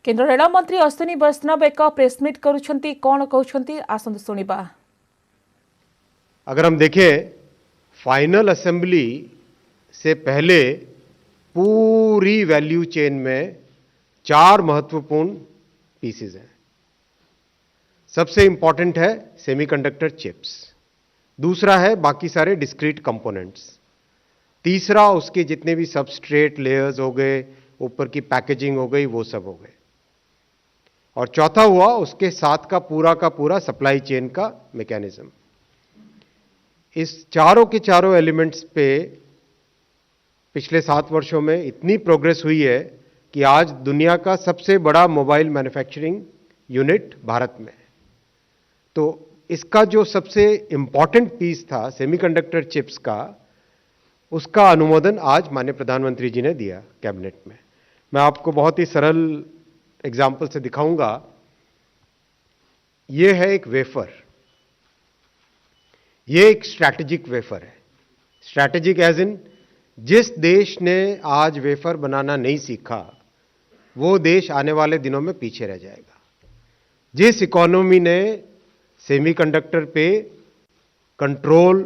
केंद्र रेल मंत्री अश्विनी वैष्णव एक प्रेसमिट करुछंती कौन कहउछंती आसंतु सुनिबा। अगर हम देखें फाइनल असेंबली से पहले पूरी वैल्यू चेन में 4 महत्वपूर्ण पीसेस हैं। सबसे इंपॉर्टेंट है सेमीकंडक्टर चिप्स, दूसरा है बाकी सारे डिस्क्रीट कंपोनेंट्स, तीसरा उसके जितने भी सबस्ट्रेट लेयर्स हो गए, ऊपर की पैकेजिंग हो गई, वो सब हो गए, और चौथा हुआ उसके साथ का पूरा सप्लाई चेन का मैकेनिज्म। इस चारों के चारों एलिमेंट्स पे पिछले 7 वर्षों में इतनी प्रोग्रेस हुई है कि आज दुनिया का सबसे बड़ा मोबाइल मैन्युफैक्चरिंग यूनिट भारत में है। तो इसका जो सबसे इंपॉर्टेंट पीस था सेमीकंडक्टर चिप्स का, उसका अनुमोदन आज माननीय प्रधानमंत्री जी ने दिया कैबिनेट में। मैं आपको बहुत ही सरल एग्जाम्पल से दिखाऊंगा। यह है एक वेफर, यह एक स्ट्रैटेजिक वेफर है। स्ट्रैटेजिक एज इन, जिस देश ने आज वेफर बनाना नहीं सीखा वो देश आने वाले दिनों में पीछे रह जाएगा। जिस इकोनॉमी ने सेमीकंडक्टर पे कंट्रोल,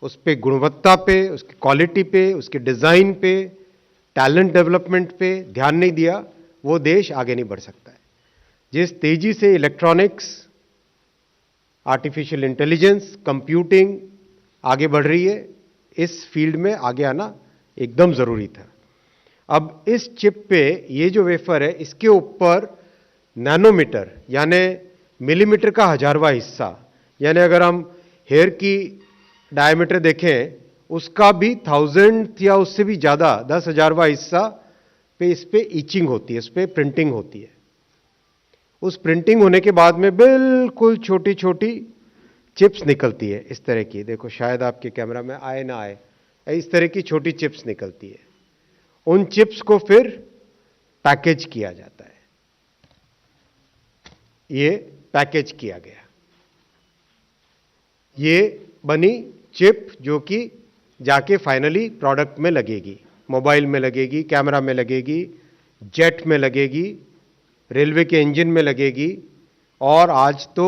उस पे गुणवत्ता पे, उसकी क्वालिटी पे, उसके डिजाइन पे, टैलेंट डेवलपमेंट पे ध्यान नहीं दिया, वो देश आगे नहीं बढ़ सकता है। जिस तेजी से इलेक्ट्रॉनिक्स, आर्टिफिशियल इंटेलिजेंस, कंप्यूटिंग आगे बढ़ रही है, इस फील्ड में आगे आना एकदम जरूरी था। अब इस चिप पे ये जो वेफर है, इसके ऊपर नैनोमीटर यानी मिलीमीटर का 1000वां हिस्सा, यानी अगर हम हेयर की डायमीटर देखें उसका भी 1000 या उससे भी ज्यादा 10,000वां हिस्सा पे इस पे इचिंग होती है, इस पे प्रिंटिंग होती है। उस प्रिंटिंग होने के बाद में बिल्कुल छोटी छोटी चिप्स निकलती है इस तरह की। देखो शायद आपके कैमरा में आए ना आए, इस तरह की छोटी चिप्स निकलती है। उन चिप्स को फिर पैकेज किया जाता है। ये पैकेज किया गया, ये बनी चिप जो कि जाके फाइनली प्रोडक्ट में लगेगी, मोबाइल में लगेगी, कैमरा में लगेगी, जेट में लगेगी, रेलवे के इंजन में लगेगी, और आज तो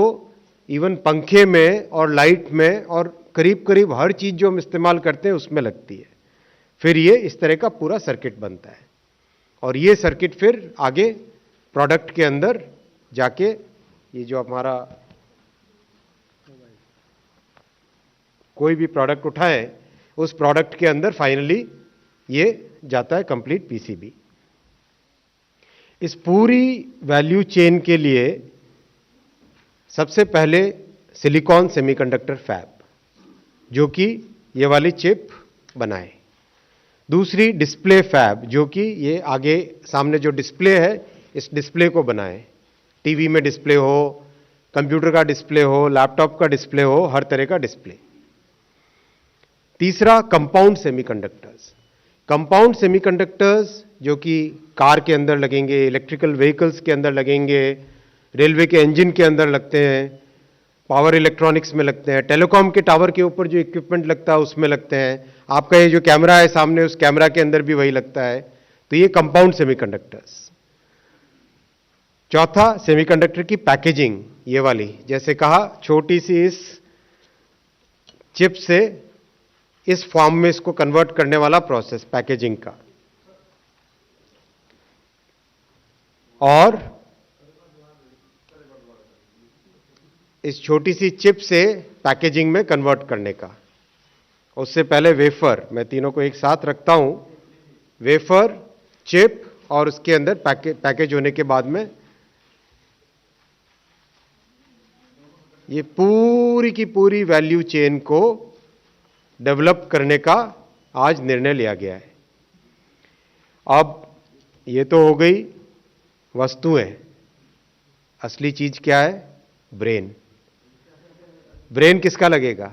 इवन पंखे में और लाइट में और करीब करीब हर चीज जो हम इस्तेमाल करते हैं उसमें लगती है। फिर ये इस तरह का पूरा सर्किट बनता है, और ये सर्किट फिर आगे प्रोडक्ट के अंदर जाके, ये जो हमारा कोई भी प्रोडक्ट उठाएं उस प्रोडक्ट के अंदर फाइनली ये जाता है कंप्लीट पीसीबी। इस पूरी वैल्यू चेन के लिए सबसे पहले सिलिकॉन सेमीकंडक्टर फैब, जो कि ये वाली चिप बनाए। दूसरी डिस्प्ले फैब, जो कि ये आगे सामने जो डिस्प्ले है इस डिस्प्ले को बनाए। टीवी में डिस्प्ले हो, कंप्यूटर का डिस्प्ले हो, लैपटॉप का डिस्प्ले हो, हर तरह का डिस्प्ले। तीसरा कंपाउंड सेमीकंडक्टर्स। कंपाउंड सेमीकंडक्टर्स जो कि कार के अंदर लगेंगे, इलेक्ट्रिकल व्हीकल्स के अंदर लगेंगे, रेलवे के इंजन के अंदर लगते हैं, पावर इलेक्ट्रॉनिक्स में लगते हैं, टेलीकॉम के टावर के ऊपर जो इक्विपमेंट लगता है उसमें लगते हैं, आपका ये जो कैमरा है सामने उस कैमरा के अंदर भी वही लगता है। तो ये कंपाउंड सेमीकंडक्टर्स। चौथा सेमीकंडक्टर की पैकेजिंग, ये वाली, जैसे कहा छोटी सी इस चिप से इस फॉर्म में इसको कन्वर्ट करने वाला प्रोसेस पैकेजिंग का, और इस छोटी सी चिप से पैकेजिंग में कन्वर्ट करने का। उससे पहले वेफर, मैं तीनों को एक साथ रखता हूं, वेफर, चिप और उसके अंदर पैकेज होने के बाद में ये पूरी की पूरी वैल्यू चेन को डेवलप करने का आज निर्णय लिया गया है। अब ये तो हो गई वस्तुएं, असली चीज क्या है? ब्रेन। ब्रेन किसका लगेगा?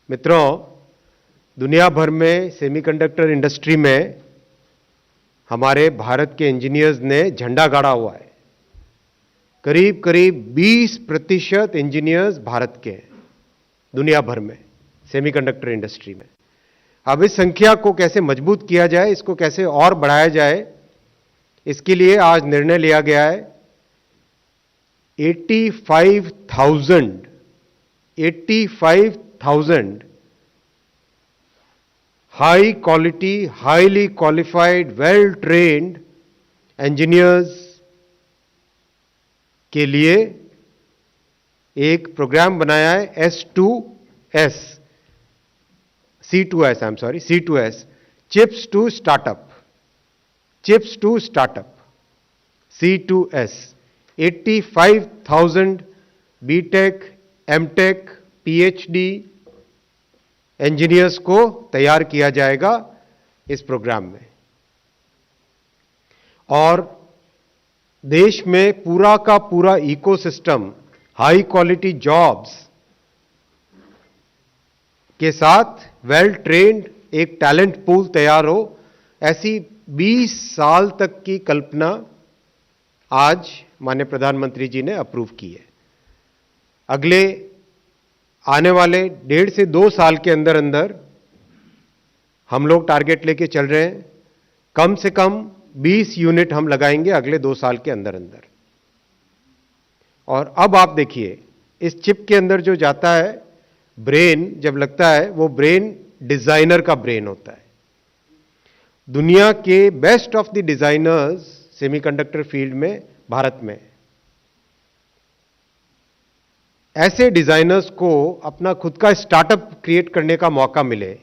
मित्रों, दुनिया भर में सेमीकंडक्टर इंडस्ट्री में हमारे भारत के इंजीनियर्स ने झंडा गाड़ा हुआ है। करीब करीब 20% इंजीनियर्स भारत के हैं दुनिया भर में सेमीकंडक्टर इंडस्ट्री में। अब इस संख्या को कैसे मजबूत किया जाए, इसको कैसे और बढ़ाया जाए, इसके लिए आज निर्णय लिया गया है 85,000 high quality, highly qualified, well trained engineers के लिए एक प्रोग्राम बनाया है S2S, C2S, C2S, chips to startup, C2S, 85,000 BTech, MTech, PhD engineers को तैयार किया जाएगा इस प्रोग्राम में। और देश में पूरा का पूरा इकोसिस्टम हाई क्वालिटी जॉब्स के साथ वेल ट्रेन्ड एक टैलेंट पूल तैयार हो, ऐसी 20 साल तक की कल्पना आज माननीय प्रधानमंत्री जी ने अप्रूव की है। अगले आने वाले 1.5 से 2 साल के अंदर अंदर हम लोग टारगेट लेके चल रहे हैं, कम से कम 20 यूनिट हम लगाएंगे अगले 2 साल के अंदर अंदर। और अब आप देखिए, इस चिप के अंदर जो जाता है ब्रेन, जब लगता है वो ब्रेन डिजाइनर का ब्रेन होता है। दुनिया के best of the designers semiconductor field में भारत में, ऐसे डिजाइनर्स को अपना खुद का स्टार्टअप क्रिएट करने का मौका मिले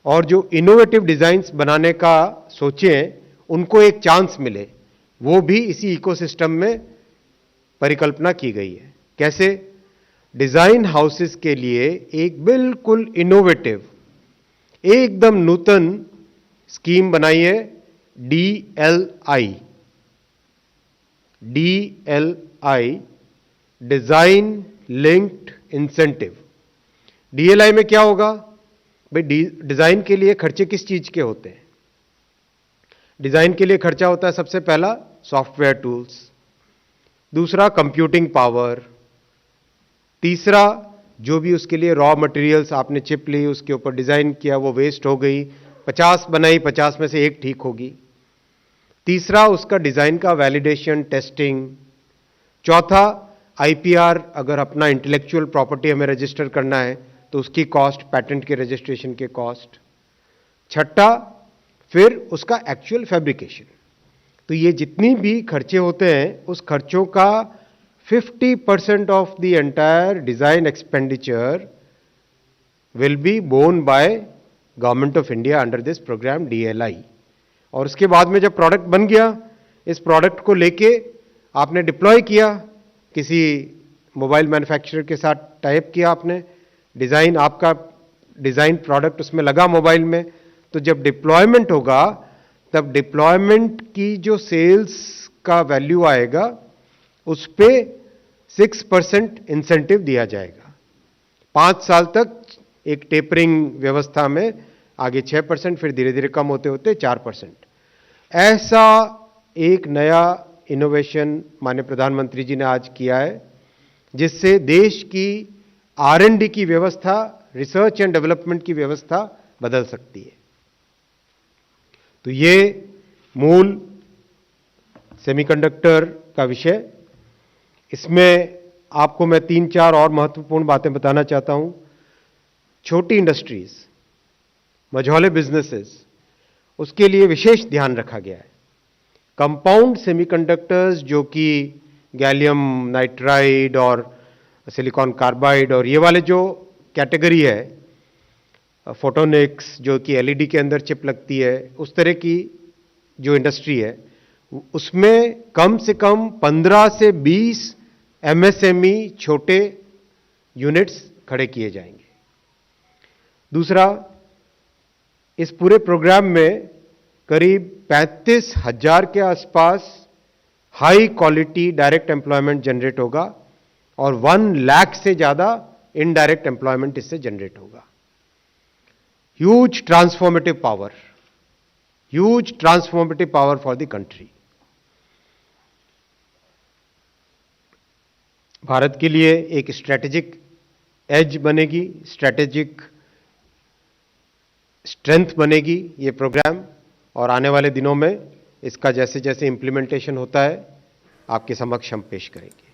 और जो इनोवेटिव डिजाइन्स बनाने का सोचें, उनको एक चांस मिले, वो भी इसी इकोसिस्टम में परिकल्पना की गई है। कैसे? डिजाइन हाउसेस के लिए एक बिल्कुल इनोवेटिव, एकदम नूतन स्कीम बनाई है, DLI, design linked incentive. DLI में क्या होगा भाई? डिजाइन के लिए खर्चे किस चीज के होते हैं? डिजाइन के लिए खर्चा होता है सबसे पहला सॉफ्टवेयर टूल्स, दूसरा कंप्यूटिंग पावर, तीसरा जो भी उसके लिए रॉ मटेरियल्स, आपने चिप ली, उसके ऊपर डिजाइन किया, वो वेस्ट हो गई, 50 बनाई, 50 में से एक ठीक होगी। तीसरा उसका डिजाइन का वैलिडेशन, टेस्टिंग। चौथा IPR, अगर अपना इंटेलेक्चुअल प्रॉपर्टी हमें रजिस्टर करना है तो उसकी कॉस्ट, पैटेंट के रजिस्ट्रेशन के कॉस्ट। छठा फिर उसका एक्चुअल फैब्रिकेशन। तो ये जितनी भी खर्चे होते हैं, उस खर्चों का 50% of the entire design expenditure will be borne by government of India under this program DLI। और उसके बाद में जब प्रोडक्ट बन गया, इस प्रोडक्ट को लेके आपने डिप्लॉय किया, किसी मोबाइल मैन्युफैक्चरर के साथ टाइप किया आपने, डिजाइन, आपका डिजाइन प्रोडक्ट उसमें लगा मोबाइल में, तो जब डिप्लॉयमेंट होगा तब डिप्लॉयमेंट की जो सेल्स का वैल्यू आएगा उस पे 6% इंसेंटिव दिया जाएगा। 5 साल तक एक टेपरिंग व्यवस्था में, आगे 6%, फिर धीरे धीरे कम होते होते 4%। ऐसा एक नया इनोवेशन माननीय प्रधानमंत्री जी ने आज किया है, जिससे देश की R&D की व्यवस्था, रिसर्च एंड डेवलपमेंट की व्यवस्था बदल सकती है। तो ये मूल सेमीकंडक्टर का विषय। इसमें आपको मैं 3-4 और महत्वपूर्ण बातें बताना चाहता हूं। छोटी इंडस्ट्रीज, मझौले बिजनेसेस, उसके लिए विशेष ध्यान रखा गया है। कंपाउंड सेमीकंडक्टर्स, जो कि गैलियम नाइट्राइड और सिलिकॉन कार्बाइड और ये वाले जो कैटेगरी है, फोटोनिक्स जो कि LED के अंदर चिप लगती है, उस तरह की जो इंडस्ट्री है, उसमें कम से कम 15 से 20 MSME छोटे यूनिट्स खड़े किए जाएंगे। दूसरा, इस पूरे प्रोग्राम में करीब 35,000 के आसपास high quality direct employment generate होगा और 1 लाख से ज्यादा इनडायरेक्ट एम्प्लॉयमेंट इससे जनरेट होगा। Huge transformative power for the country. Bharat के लिए एक स्ट्रेटेजिक एज बनेगी, स्ट्रेटेजिक स्ट्रेंथ बनेगी ये प्रोग्राम, और आने वाले दिनों में इसका जैसे जैसे इम्प्लीमेंटेशन होता है आपके समक्ष हम पेश करेंगे।